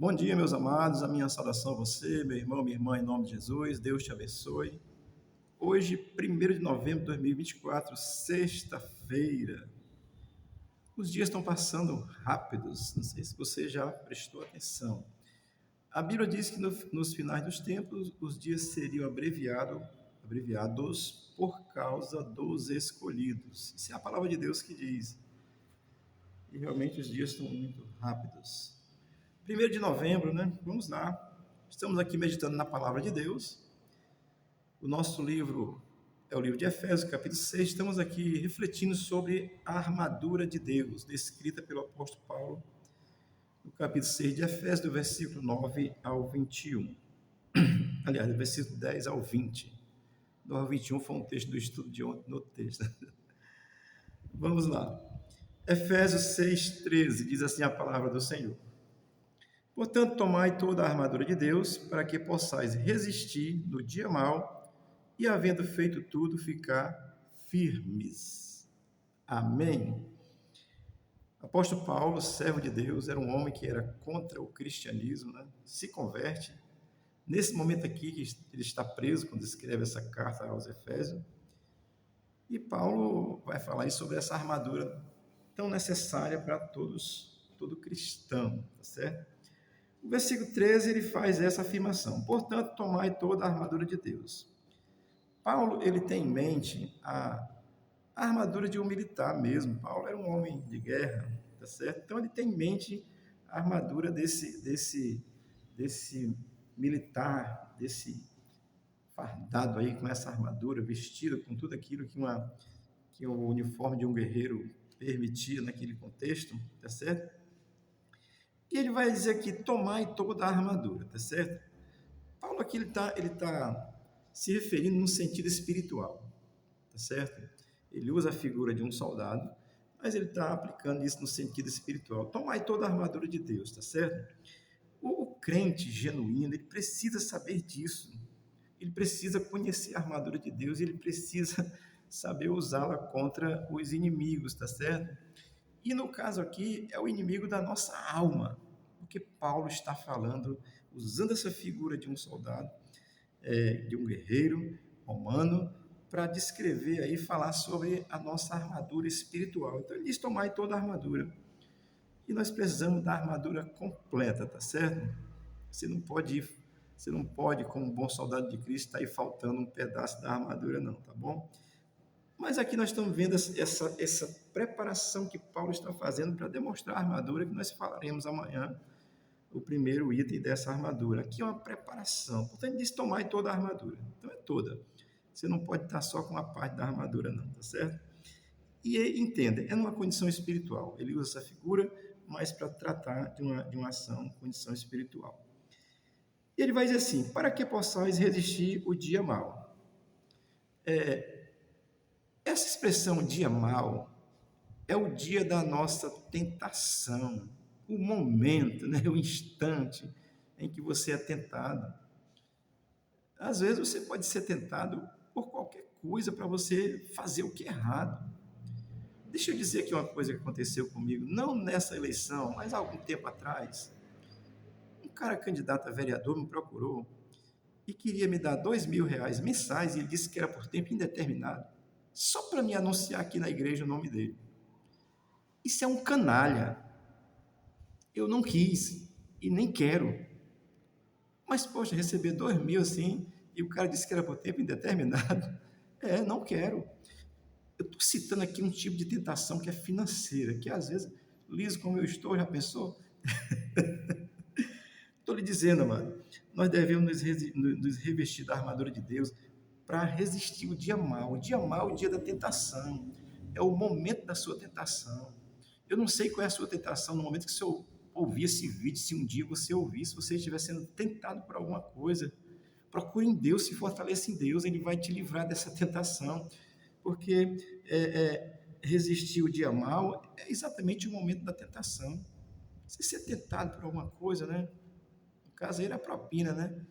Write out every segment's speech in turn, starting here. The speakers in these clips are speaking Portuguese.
Bom dia, meus amados. A minha saudação a você, meu irmão, minha irmã, em nome de Jesus. Deus te abençoe. Hoje, 1º de novembro de 2024, sexta-feira. Os dias estão passando rápidos. Não sei se você já prestou atenção. A Bíblia diz que nos finais dos tempos, os dias seriam abreviados por causa dos escolhidos. Isso é a palavra de Deus que diz. E realmente os dias estão muito rápidos. 1º de novembro, né? Vamos lá. Estamos aqui meditando na palavra de Deus. O nosso livro é o livro de Efésios, capítulo 6. Estamos aqui refletindo sobre a armadura de Deus, descrita pelo apóstolo Paulo, no capítulo 6 de Efésios, do versículo 9 ao 21. Aliás, do versículo 10 ao 20. Do ao 21 foi um texto do estudo de ontem no texto. Vamos lá. Efésios 6:13 diz assim a palavra do Senhor. Portanto, tomai toda a armadura de Deus, para que possais resistir no dia mau e, havendo feito tudo, ficar firmes. Amém. Apóstolo Paulo, servo de Deus, era um homem que era contra o cristianismo, né? Se converte. Nesse momento aqui, que ele está preso, quando escreve essa carta aos Efésios, e Paulo vai falar aí sobre essa armadura tão necessária para todo cristão, tá certo? O versículo 13, ele faz essa afirmação. Portanto, tomai toda a armadura de Deus. Paulo, ele tem em mente a armadura de um militar mesmo. Paulo era um homem de guerra, tá certo? Então, ele tem em mente a armadura desse militar, desse fardado aí, com essa armadura, vestido com tudo aquilo que o uniforme de um guerreiro permitia naquele contexto, tá certo? E ele vai dizer aqui, tomai toda a armadura, tá certo? Paulo aqui, ele tá se referindo no sentido espiritual, tá certo? Ele usa a figura de um soldado, mas ele está aplicando isso no sentido espiritual. Tomai toda a armadura de Deus, tá certo? O crente genuíno, ele precisa saber disso. Ele precisa conhecer a armadura de Deus e ele precisa saber usá-la contra os inimigos, tá certo? E no caso aqui, é o inimigo da nossa alma, porque Paulo está falando, usando essa figura de um soldado, de um guerreiro romano, para descrever aí, falar sobre a nossa armadura espiritual. Então ele diz, tomai toda a armadura. E nós precisamos da armadura completa, tá certo? Você não pode, como um bom soldado de Cristo, estar aí faltando um pedaço da armadura, não, tá bom? Mas aqui nós estamos vendo essa preparação que Paulo está fazendo para demonstrar a armadura, que nós falaremos amanhã, o primeiro item dessa armadura. Aqui é uma preparação. Portanto, ele diz, tomai toda a armadura. Então, é toda. Você não pode estar só com uma parte da armadura, não, tá certo? E entenda, é numa condição espiritual. Ele usa essa figura, mas para tratar de uma ação, condição espiritual. E ele vai dizer assim, para que possais resistir o dia mau. Essa expressão dia mau é o dia da nossa tentação, o momento, né, o instante em que você é tentado. Às vezes você pode ser tentado por qualquer coisa para você fazer o que é errado. Deixa eu dizer aqui uma coisa que aconteceu comigo, não nessa eleição, mas há algum tempo atrás. Um cara candidato a vereador me procurou e queria me dar R$ 2.000 mensais e ele disse que era por tempo indeterminado, só para me anunciar aqui na igreja o nome dele. Isso é um canalha. Eu não quis e nem quero. Mas, poxa, receber 2.000 assim, e o cara disse que era por tempo indeterminado. Não quero. Eu estou citando aqui um tipo de tentação que é financeira, que às vezes, liso como eu estou, já pensou? Estou lhe dizendo, amado, nós devemos nos revestir da armadura de Deus para resistir o dia mau. O dia mau é o dia da tentação. É o momento da sua tentação. Eu não sei qual é a sua tentação no momento que você ouvir esse vídeo, se um dia você ouvir, se você estiver sendo tentado por alguma coisa, procure em Deus, se fortaleça em Deus, Ele vai te livrar dessa tentação, porque resistir o dia mau é exatamente o momento da tentação. Se você é tentado por alguma coisa, né? No caso aí era a propina, né?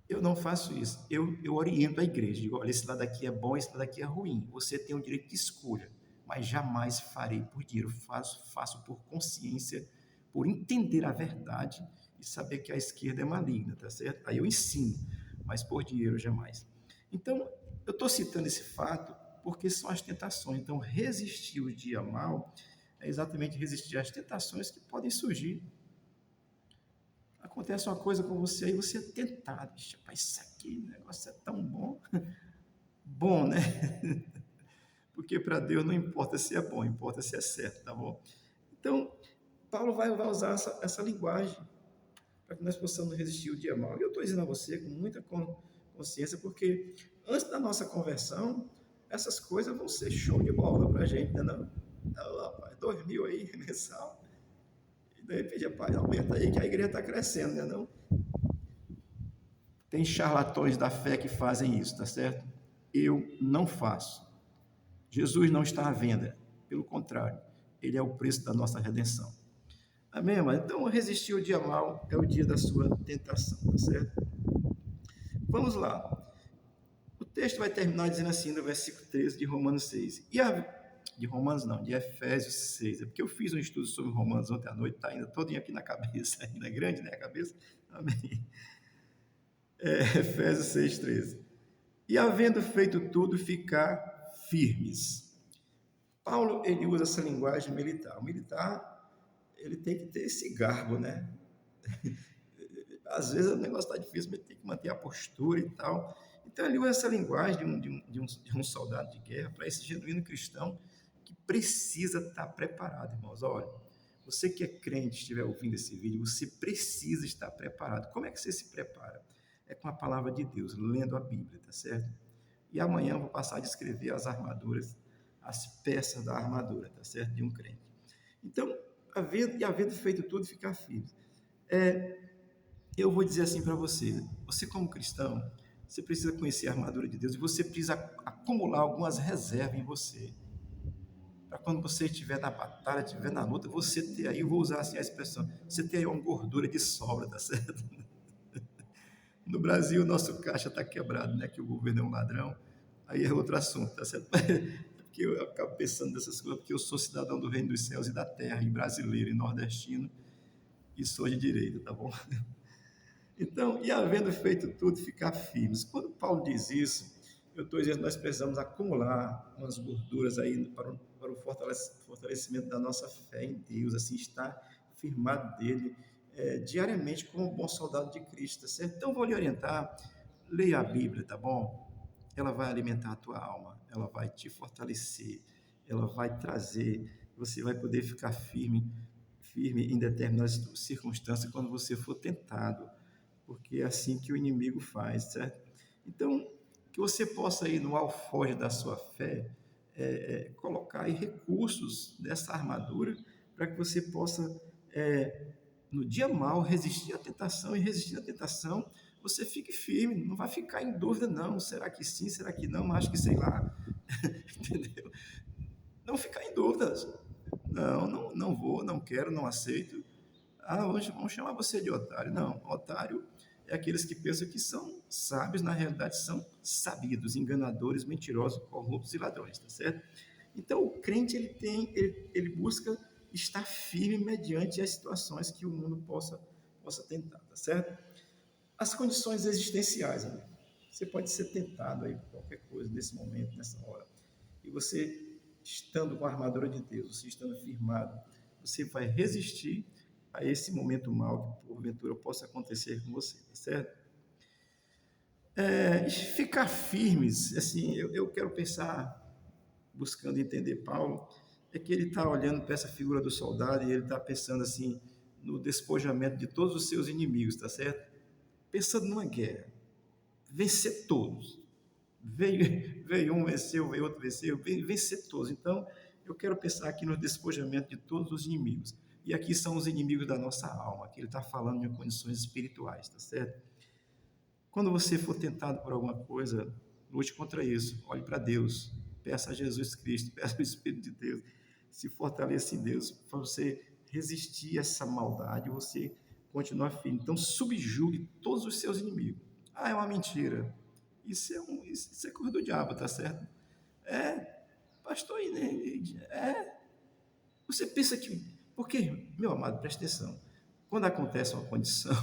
Eu não faço isso, eu oriento a igreja, digo, olha, esse lado aqui é bom, esse lado aqui é ruim, você tem o direito de escolha, mas jamais farei por dinheiro, faço por consciência, por entender a verdade e saber que a esquerda é maligna, tá certo? Aí eu ensino, mas por dinheiro jamais. Então, eu estou citando esse fato porque são as tentações. Então, resistir o dia mal é exatamente resistir às tentações que podem surgir. Acontece uma coisa com você e você é tentado. Rapaz, isso aqui, o negócio é tão bom. Bom, né? Porque para Deus não importa se é bom, importa se é certo, tá bom? Então, Paulo vai usar essa linguagem para que nós possamos resistir o dia mal. E eu estou dizendo a você com muita consciência, porque antes da nossa conversão, essas coisas vão ser show de bola para a gente, né? Não, rapaz, 2.000 aí, mensal. E de repente, rapaz, aumenta aí que a igreja está crescendo, né? Não? Tem charlatões da fé que fazem isso, tá certo? Eu não faço. Jesus não está à venda. Pelo contrário, ele é o preço da nossa redenção. Amém, irmã? Então, resistir o dia mal é o dia da sua tentação, tá certo? Vamos lá. O texto vai terminar dizendo assim, no versículo 13 de Romanos 6. De Romanos não, de Efésios 6. É porque eu fiz um estudo sobre Romanos ontem à noite, está ainda todinho aqui na cabeça, ainda é grande, né, a cabeça? Amém. Efésios 6, 13. E havendo feito tudo, ficar firmes. Paulo, ele usa essa linguagem militar. O militar, ele tem que ter esse garbo, né? Às vezes o negócio está difícil, mas tem que manter a postura e tal. Então ele usa essa linguagem de um soldado de guerra para esse genuíno cristão que precisa estar preparado, irmãos. Olha, você que é crente, estiver ouvindo esse vídeo, você precisa estar preparado. Como é que você se prepara? É com a palavra de Deus, lendo a Bíblia, tá certo? E amanhã eu vou passar a descrever as armaduras, as peças da armadura, tá certo? De um crente. Então, havendo feito tudo, ficar firme. Eu vou dizer assim para você como cristão, você precisa conhecer a armadura de Deus e você precisa acumular algumas reservas em você. Para quando você estiver na batalha, estiver na luta, você ter aí, eu vou usar assim a expressão, você ter aí uma gordura de sobra, tá certo? No Brasil, o nosso caixa está quebrado, né? Que o governo é um ladrão. Aí é outro assunto, tá certo? Porque eu acabo pensando nessas coisas, porque eu sou cidadão do reino dos céus e da terra, e brasileiro e nordestino, e sou de direita, tá bom? Então, e havendo feito tudo, ficar firmes. Quando Paulo diz isso, eu estou dizendo que nós precisamos acumular umas gorduras aí para o fortalecimento da nossa fé em Deus, assim, estar firmado dele diariamente como um bom soldado de Cristo, tá certo? Então, vou lhe orientar, leia a Bíblia, tá bom? Ela vai alimentar a tua alma, ela vai te fortalecer, ela vai trazer, você vai poder ficar firme em determinadas circunstâncias quando você for tentado, porque é assim que o inimigo faz, certo? Então, que você possa ir no alforje da sua fé, colocar aí recursos dessa armadura para que você possa, no dia mal, resistir à tentação, e resistir à tentação, você fique firme, não vai ficar em dúvida, não, será que sim, será que não, acho que sei lá, entendeu? Não ficar em dúvidas, não vou, não quero, não aceito, hoje vamos chamar você de otário. Não, otário é aqueles que pensam que são sábios, na realidade são sabidos, enganadores, mentirosos, corruptos e ladrões, tá certo? Então, o crente, ele busca estar firme mediante as situações que o mundo possa tentar, tá certo? As condições existenciais, amigo. Você pode ser tentado aí por qualquer coisa nesse momento, nessa hora. E você, estando com a armadura de Deus, você estando firmado, você vai resistir a esse momento mal que porventura possa acontecer com você, tá certo? Ficar firmes, assim, eu quero pensar, buscando entender Paulo, é que ele está olhando para essa figura do soldado e ele está pensando assim, no despojamento de todos os seus inimigos, tá certo? Pensando numa guerra, vencer todos. Veio um, venceu, veio outro, venceu, vencer todos. Então, eu quero pensar aqui no despojamento de todos os inimigos. E aqui são os inimigos da nossa alma, que ele está falando de condições espirituais, tá certo? Quando você for tentado por alguma coisa, lute contra isso. Olhe para Deus, peça a Jesus Cristo, peça ao Espírito de Deus, se fortaleça em Deus para você resistir a essa maldade, você continuar firme. Então, subjugue todos os seus inimigos. É uma mentira. Isso é coisa do diabo, tá certo? Pastor, você pensa que Porque, meu amado, preste atenção, quando acontece uma condição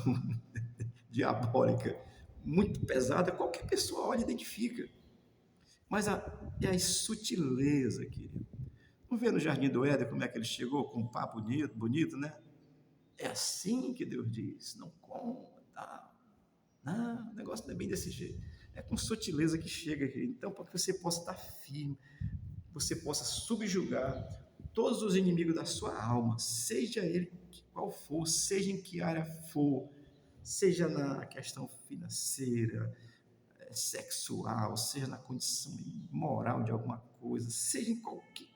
diabólica muito pesada, qualquer pessoa olha e identifica. Mas é a sutileza, querido. Não vê no Jardim do Éden como é que ele chegou com um papo bonito, bonito, né? É assim que Deus diz, não conta. Não, o negócio não é bem desse jeito. É com sutileza que chega, querido. Então, para que você possa estar firme, você possa subjugar todos os inimigos da sua alma, seja ele qual for, seja em que área for, seja na questão financeira, sexual, seja na condição moral de alguma coisa, seja em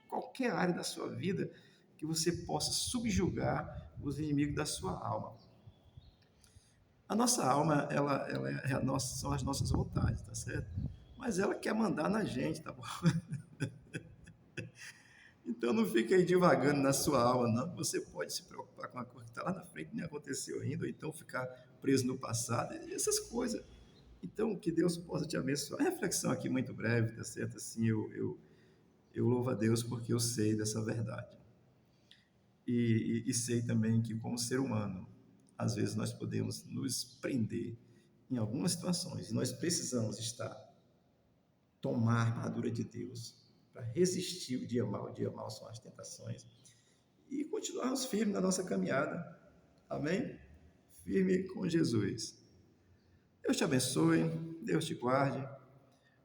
qualquer área da sua vida, que você possa subjugar os inimigos da sua alma. A nossa alma, são as nossas vontades, tá certo? Mas ela quer mandar na gente, tá bom? Então não fique aí divagando na sua alma, não. Você pode se preocupar com uma coisa que está lá na frente, nem aconteceu ainda, ou então ficar preso no passado, e essas coisas. Então, que Deus possa te abençoar. A reflexão aqui muito breve, tá certo? Assim, eu louvo a Deus porque eu sei dessa verdade. E sei também que, como ser humano, às vezes nós podemos nos prender em algumas situações, e nós precisamos tomar a armadura de Deus para resistir o dia mal. O dia mal são as tentações e continuarmos firmes na nossa caminhada. Amém? Firme com Jesus. Deus te abençoe, Deus te guarde,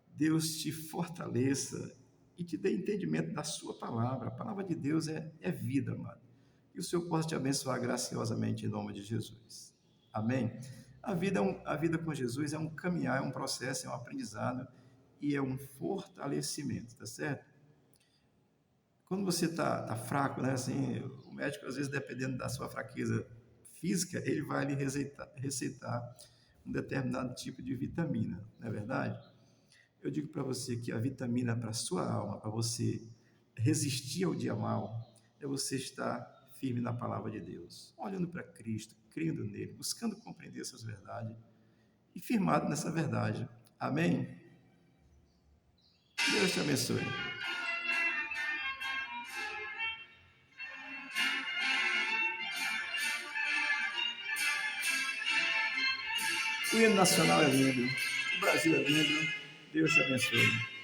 Deus te fortaleça e te dê entendimento da sua palavra. A palavra de Deus é vida, amado. Que o Senhor possa te abençoar graciosamente em nome de Jesus. Amém? A vida com Jesus é um caminhar, é um processo, é um aprendizado e é um fortalecimento, tá certo? Quando você tá fraco, né, assim, o médico, às vezes, dependendo da sua fraqueza física, ele vai lhe receitar um determinado tipo de vitamina, não é verdade? Eu digo para você que a vitamina para a sua alma, para você resistir ao dia mal, é você estar firme na palavra de Deus, olhando para Cristo, crendo nele, buscando compreender essas verdades e firmado nessa verdade. Amém? Deus te abençoe. O hino nacional é lindo, o Brasil é lindo. Deus te abençoe.